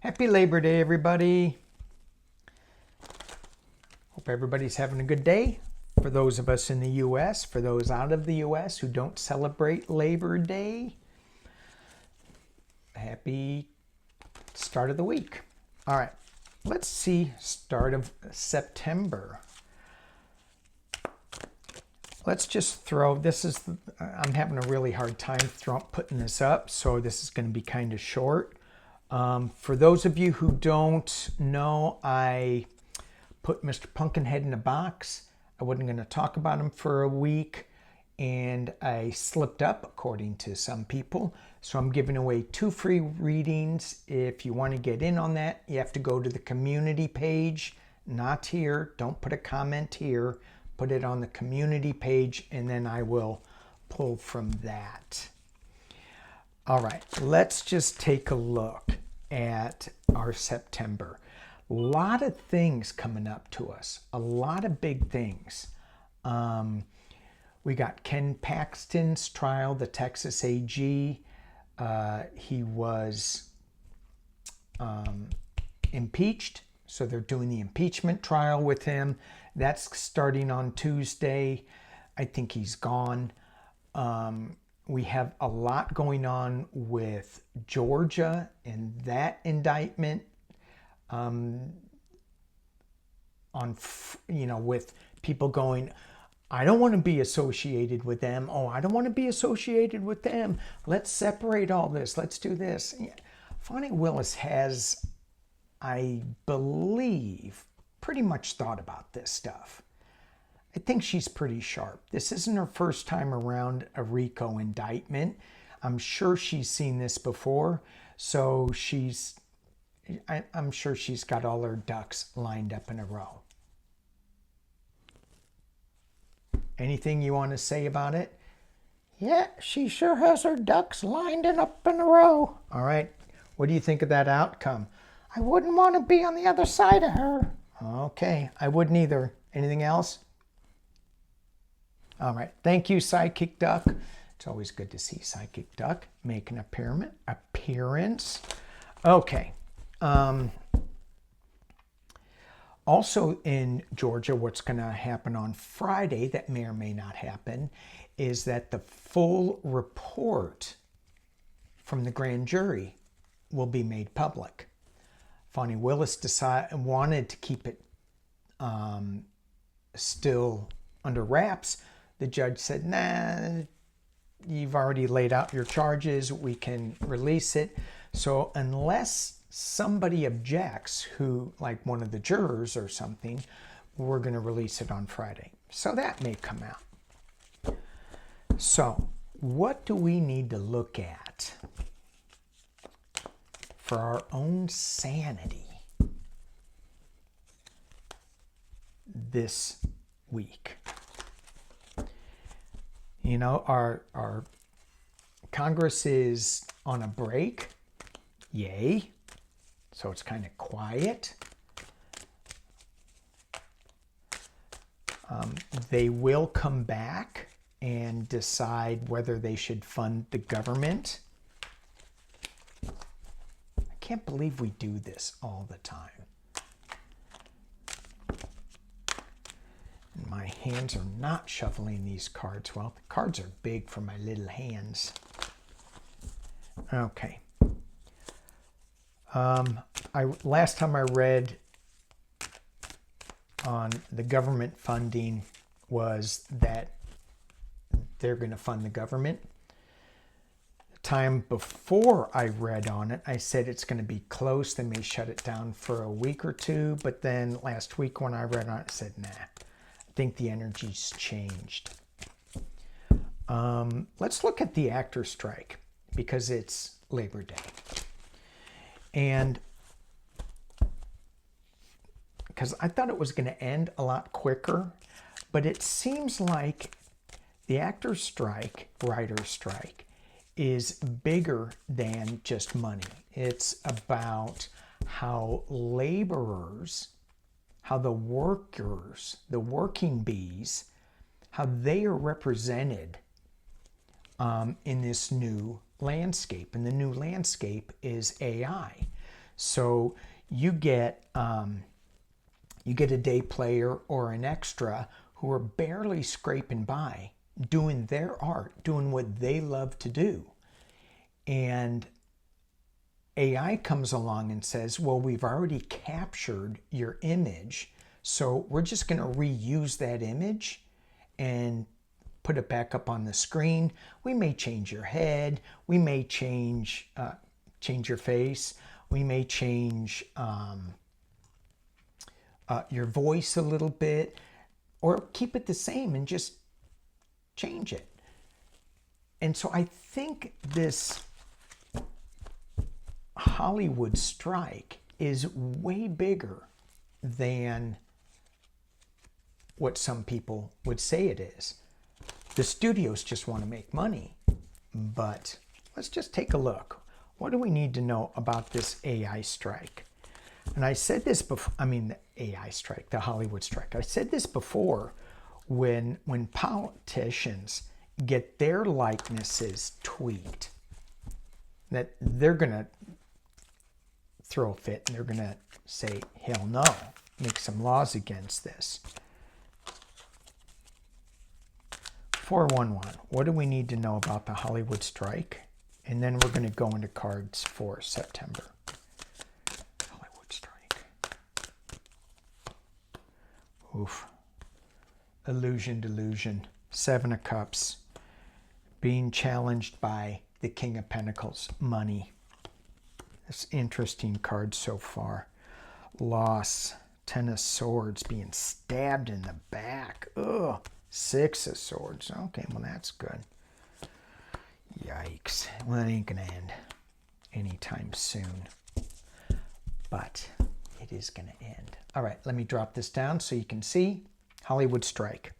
Happy Labor Day, everybody. Hope everybody's having a good day. For those of us in the U.S., for those out of the U.S. who don't celebrate Labor Day, happy start of the week. All right, let's see, start of September. Let's just throw, I'm having a really hard time putting this up, so this is going to be kind of short. For those of you who don't know, I put Mr. Pumpkinhead in a box. I wasn't going to talk about him for a week, and I slipped up, according to some people. So I'm giving away 2 free readings. If you want to get in on that, you have to go to the community page, not here. Don't put a comment here. Put it on the community page, and then I will pull from that. All right, let's just take a look at our September. A lot of things coming up to us, a lot of big things. We got Ken Paxton's trial, the Texas AG. He was impeached, so they're doing the impeachment trial with him. That's starting on Tuesday. I think he's gone. We have a lot going on with Georgia and that indictment. With people going, I don't want to be associated with them. Oh, I don't want to be associated with them. Let's separate all this. Let's do this. Fani Willis has, I believe, pretty much thought about this stuff. I think she's pretty sharp. This isn't her first time around a RICO indictment. I'm sure she's seen this before. So I'm sure she's got all her ducks lined up in a row. Anything you want to say about it? Yeah, she sure has her ducks lined up in a row. All right. What do you think of that outcome? I wouldn't want to be on the other side of her. Okay, I wouldn't either. Anything else? All right. Thank you, Psychic Duck. It's always good to see Psychic Duck make an appearance. Okay. Also in Georgia, what's going to happen on Friday that may or may not happen is that the full report from the grand jury will be made public. Fani Willis wanted to keep it still under wraps. The judge said, nah, you've already laid out your charges. We can release it. So unless somebody objects, like one of the jurors or something, we're going to release it on Friday. So that may come out. So what do we need to look at for our own sanity this week? You know, our Congress is on a break. Yay. So it's kind of quiet. They will come back and decide whether they should fund the government. I can't believe we do this all the time. And my hands are not shuffling these cards well. The cards are big for my little hands. Okay. Last time I read on the government funding was that they're going to fund the government. The time before I read on it, I said it's going to be close. They may shut it down for a week or two. But then last week when I read on it, I said, nah, I think the energy's changed. Let's look at the actor strike because it's Labor Day. And because I thought it was going to end a lot quicker, but it seems like the actor's strike, writer's strike, is bigger than just money. It's about how laborers, how the workers, the working bees, how they are represented in this new landscape. And the new landscape is AI. So you get a day player or an extra who are barely scraping by, doing their art, doing what they love to do. And AI comes along and says, well, we've already captured your image, so we're just going to reuse that image and put it back up on the screen. We may change your head. We may change your face. We may change your voice a little bit, or keep it the same and just change it. And so I think this Hollywood strike is way bigger than what some people would say it is. The studios just want to make money, but let's just take a look. What do we need to know about this AI strike? And I said this before, the AI strike, the Hollywood strike. I said this before, when politicians get their likenesses tweaked, that they're going to throw a fit and they're going to say, hell no, make some laws against this. 411, what do we need to know about the Hollywood strike? And then we're going to go into cards for September. Hollywood strike. Oof. Illusion, delusion. 7 of Cups. Being challenged by the King of Pentacles. Money. This interesting card so far. Loss. 10 of Swords. Being stabbed in the back. Ugh. 6 of Swords. Okay, well that's good. Yikes. Well, that ain't going to end anytime soon. But it is going to end. All right, let me drop this down so you can see. Hollywood strike.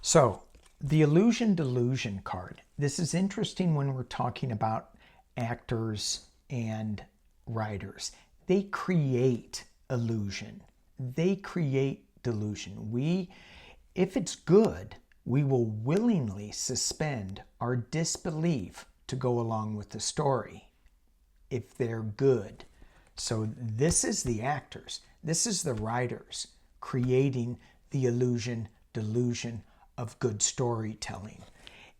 So, the illusion delusion card. This is interesting when we're talking about actors and writers. They create illusion. They create delusion. If it's good, we will willingly suspend our disbelief to go along with the story if they're good. So this is the actors, this is the writers creating the illusion, delusion of good storytelling.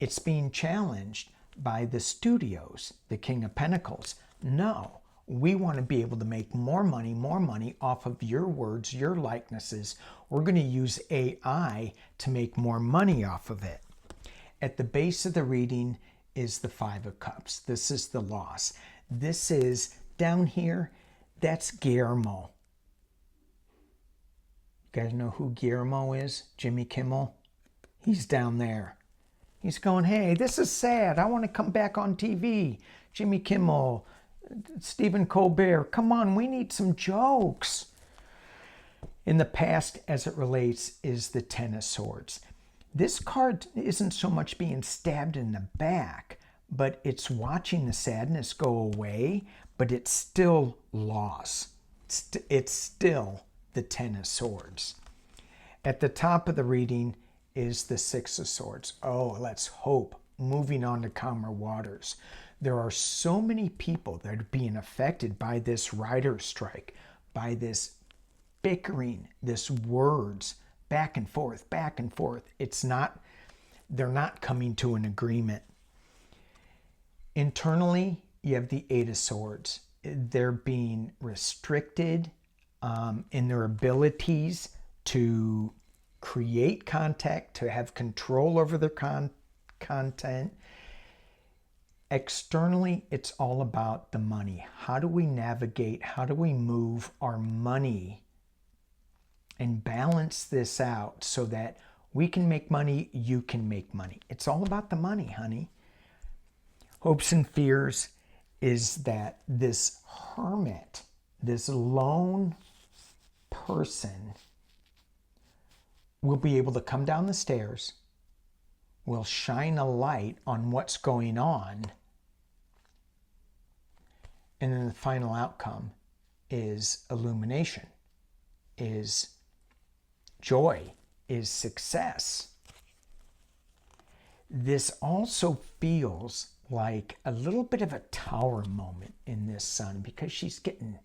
It's being challenged by the studios, the King of Pentacles. No, we want to be able to make more money off of your words, your likenesses. We're going to use AI to make more money off of it. At the base of the reading is the 5 of Cups. This is the loss. This is down here, that's Guillermo. You guys know who Guillermo is? Jimmy Kimmel? He's down there. He's going, hey, this is sad. I want to come back on TV. Jimmy Kimmel, Stephen Colbert, come on, we need some jokes. In the past, as it relates, is the 10 of Swords. This card isn't so much being stabbed in the back, but it's watching the sadness go away, but it's still loss. It's still the 10 of Swords. At the top of the reading is the 6 of Swords. Oh, let's hope. Moving on to calmer waters. There are so many people that are being affected by this writer's strike, by this bickering, this words, back and forth, back and forth. They're not coming to an agreement. Internally, you have the 8 of Swords. They're being restricted in their abilities to create contact, to have control over their content. Externally, it's all about the money. How do we navigate? How do we move our money and balance this out so that we can make money, you can make money? It's all about the money, honey. Hopes and fears is that this hermit, this lone person, will be able to come down the stairs, will shine a light on what's going on, and then the final outcome is illumination, is joy, is success. This also feels like a little bit of a tower moment in this sun, because she's getting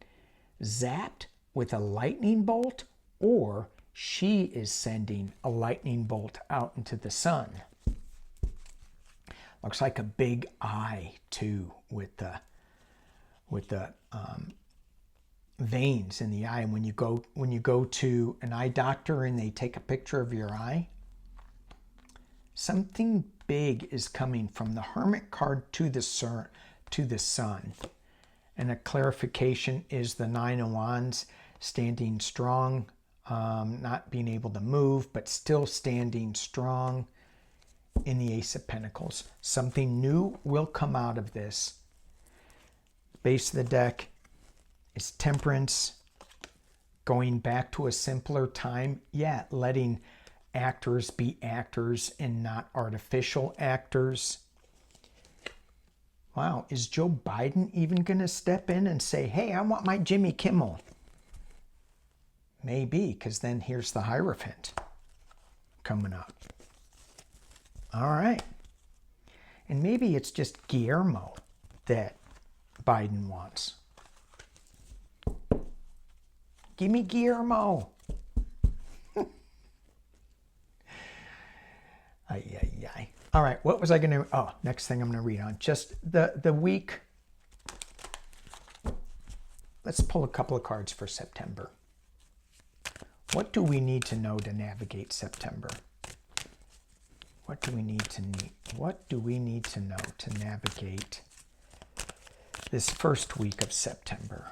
zapped with a lightning bolt, or she is sending a lightning bolt out into the sun. Looks like a big eye too, with the veins in the eye. And when you go to an eye doctor and they take a picture of your eye, something big is coming from the Hermit card to the sun. And a clarification is the Nine of Wands, standing strong, not being able to move, but still standing strong. In the Ace of Pentacles, something new will come out of this. Base of the deck is Temperance, going back to a simpler time. Yeah, letting actors be actors and not artificial actors. Wow, is Joe Biden even going to step in and say, hey, I want my Jimmy Kimmel? Maybe, because then here's the Hierophant coming up. All right. And maybe it's just Guillermo that Biden wants. Give me Guillermo. Ay. All right, what was I going to... Oh, next thing I'm going to read on. Just the week. Let's pull a couple of cards for September. What do we need to know to navigate September? What do we need to know to navigate this first week of September?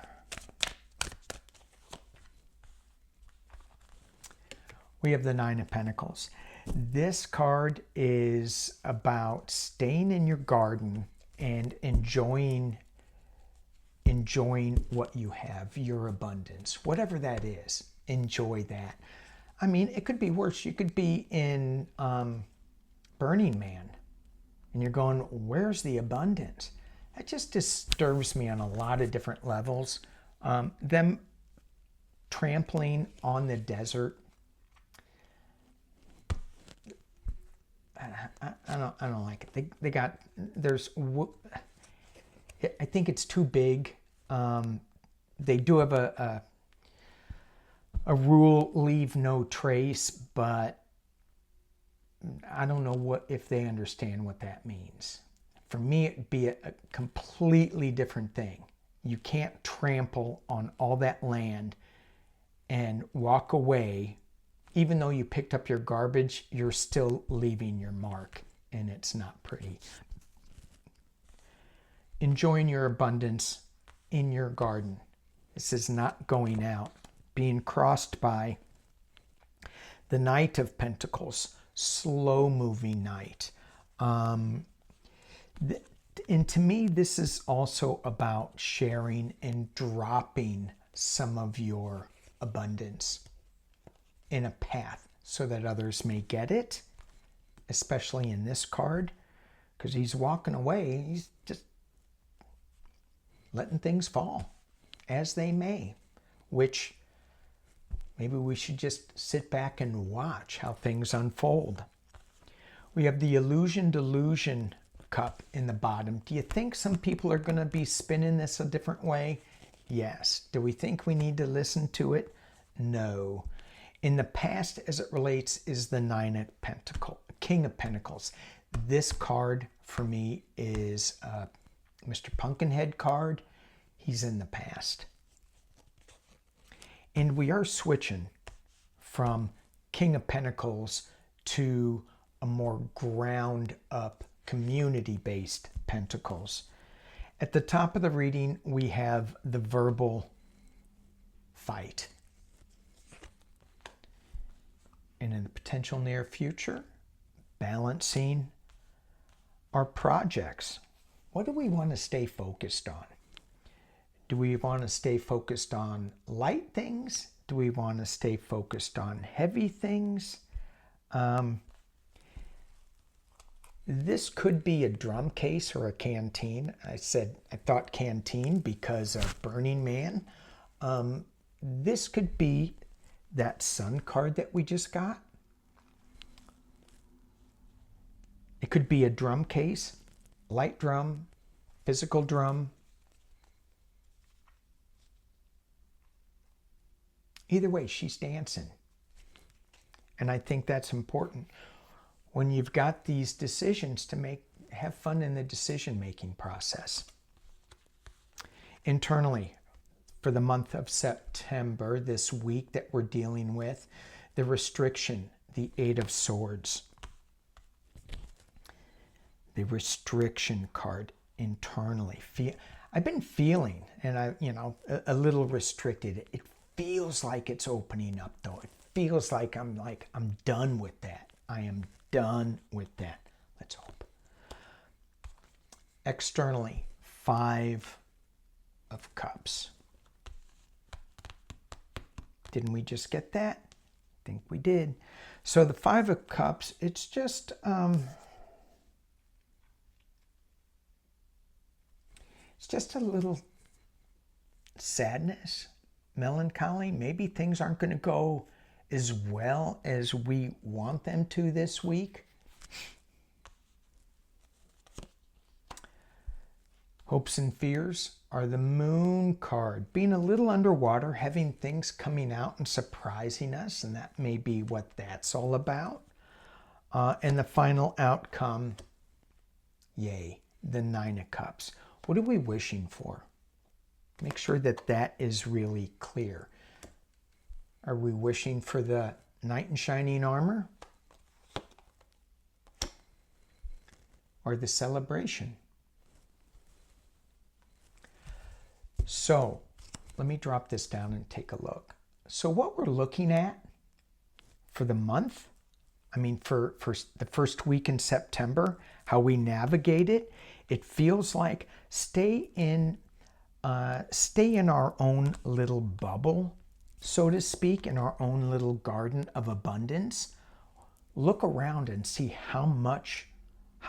We have the Nine of Pentacles. This card is about staying in your garden and enjoying what you have, your abundance, whatever that is. Enjoy that. I mean, it could be worse. You could be in Burning Man and you're going, where's the abundance? That just disturbs me on a lot of different levels. Them trampling on the desert. I don't like it. I think it's too big. They do have a rule, leave no trace, but I don't know if they understand what that means. For me, it'd be a completely different thing. You can't trample on all that land and walk away. Even though you picked up your garbage, you're still leaving your mark, and it's not pretty. Enjoying your abundance in your garden. This is not going out. Being crossed by the Knight of Pentacles, slow-moving knight. And to me, this is also about sharing and dropping some of your abundance in a path so that others may get it, especially in this card, because he's walking away. He's just letting things fall as they may, which maybe we should just sit back and watch how things unfold. We have the illusion delusion cup in the bottom. Do you think some people are going to be spinning this a different way? Yes. Do we think we need to listen to it? No. In the past, as it relates, is the King of Pentacles. This card for me is Mr. Pumpkinhead card. He's in the past. And we are switching from King of Pentacles to a more ground up, community-based Pentacles. At the top of the reading, we have the verbal fight. And in the potential near future, balancing our projects. What do we want to stay focused on? Do we want to stay focused on light things? Do we want to stay focused on heavy things? This could be a drum case or a canteen. I thought canteen because of Burning Man. This could be that Sun card that we just got. It could be a drum case. light drum, physical drum. Either way, she's dancing. And I think that's important. When you've got these decisions to make, have fun in the decision-making process. Internally, for the month of September, this week that we're dealing with, the restriction, the Eight of Swords. The restriction card internally. I've been feeling, and a little restricted. It feels like it's opening up, though. It feels like I'm done with that. I am done with that. Let's hope. Externally, Five of Cups. Didn't we just get that? I think we did. So the Five of Cups, it's just it's just a little sadness, melancholy. Maybe things aren't going to go as well as we want them to this week. Hopes and fears are the Moon card. Being a little underwater, having things coming out and surprising us, and that may be what that's all about. And the final outcome, yay, the Nine of Cups. What are we wishing for? Make sure that that is really clear. Are we wishing for the knight in shining armor? Or the celebration? So, let me drop this down and take a look. So what we're looking at for the month, for the first week in September, how we navigate it, it feels like stay in our own little bubble, so to speak, in our own little garden of abundance. Look around and see how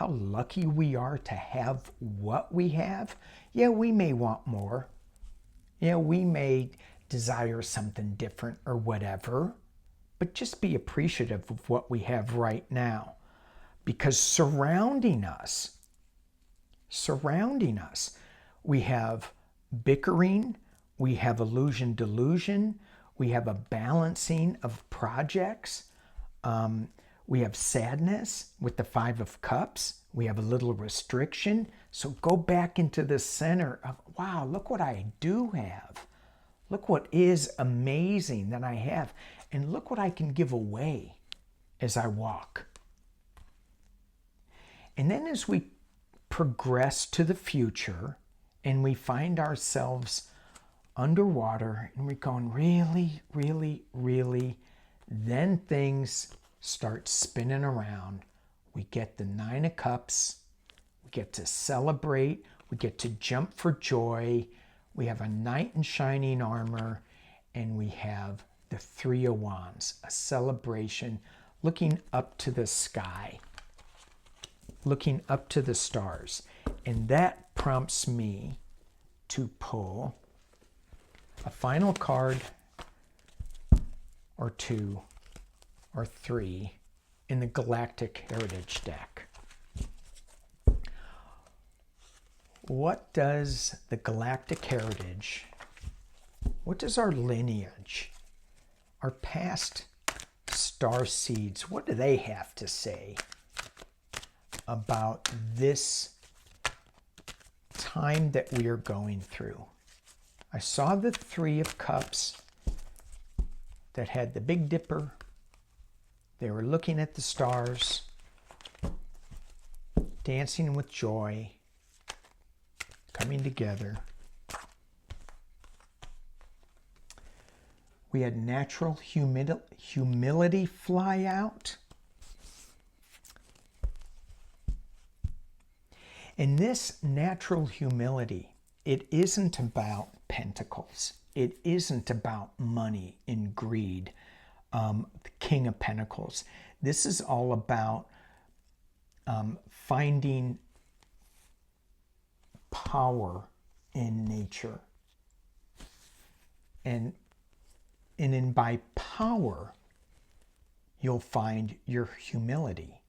lucky we are to have what we have. Yeah, we may want more. Yeah, we may desire something different or whatever, but just be appreciative of what we have right now. Because surrounding us, we have bickering, we have illusion delusion, we have a balancing of projects, we have sadness with the Five of Cups, we have a little restriction. So go back into the center of, wow, look what I do have. Look what is amazing that I have. And look what I can give away as I walk. And then as we progress to the future and we find ourselves underwater and we're going, really, really, really, then things start spinning around. We get the Nine of Cups. We get to celebrate. We get to jump for joy. We have a knight in shining armor. And we have the Three of Wands, a celebration, looking up to the sky, looking up to the stars. And that prompts me to pull a final card or two or three in the Galactic Heritage deck. What does the Galactic Heritage, what does our lineage, our past star seeds, what do they have to say about this time that we are going through? I saw the Three of Cups that had the Big Dipper. They were looking at the stars, dancing with joy, coming together. We had natural humility fly out. And this natural humility, it isn't about pentacles. It isn't about money and greed. The King of Pentacles. This is all about finding power in nature. And by power, you'll find your humility.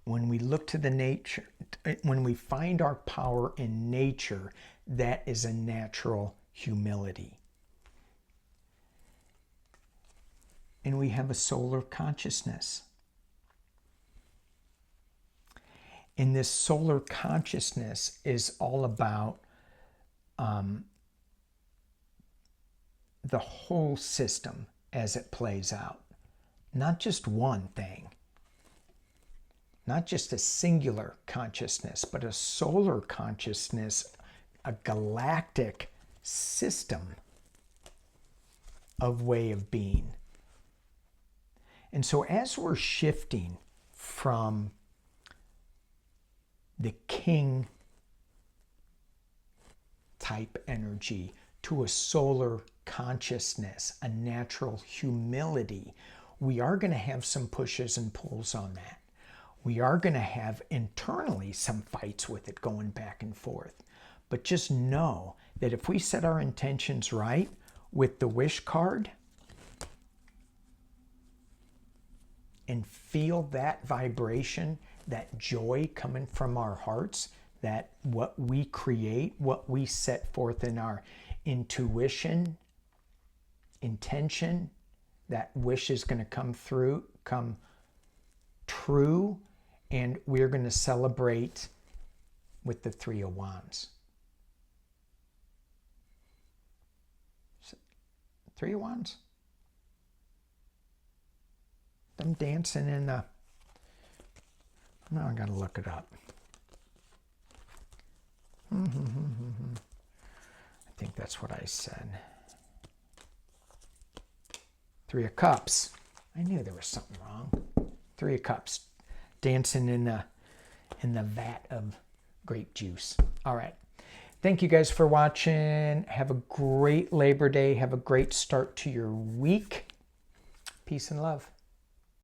When we look to the nature, when we find our power in nature, that is a natural humility. And we have a solar consciousness. And this solar consciousness is all about the whole system as it plays out. Not just one thing. Not just a singular consciousness, but a solar consciousness, a galactic system of way of being. And so as we're shifting from the king type energy to a solar consciousness, a natural humility, we are going to have some pushes and pulls on that. We are going to have internally some fights with it going back and forth. But just know that if we set our intentions right with the wish card and feel that vibration, that joy coming from our hearts, that what we create, what we set forth in our intuition, intention, that wish is going to come true, and we're going to celebrate with the Three of Wands. Three of Wands? I'm dancing in the... Now I got to look it up. I think that's what I said. Three of Cups. I knew there was something wrong. Three of Cups. Dancing in the vat of grape juice. All right. Thank you guys for watching. Have a great Labor Day. Have a great start to your week. Peace and love.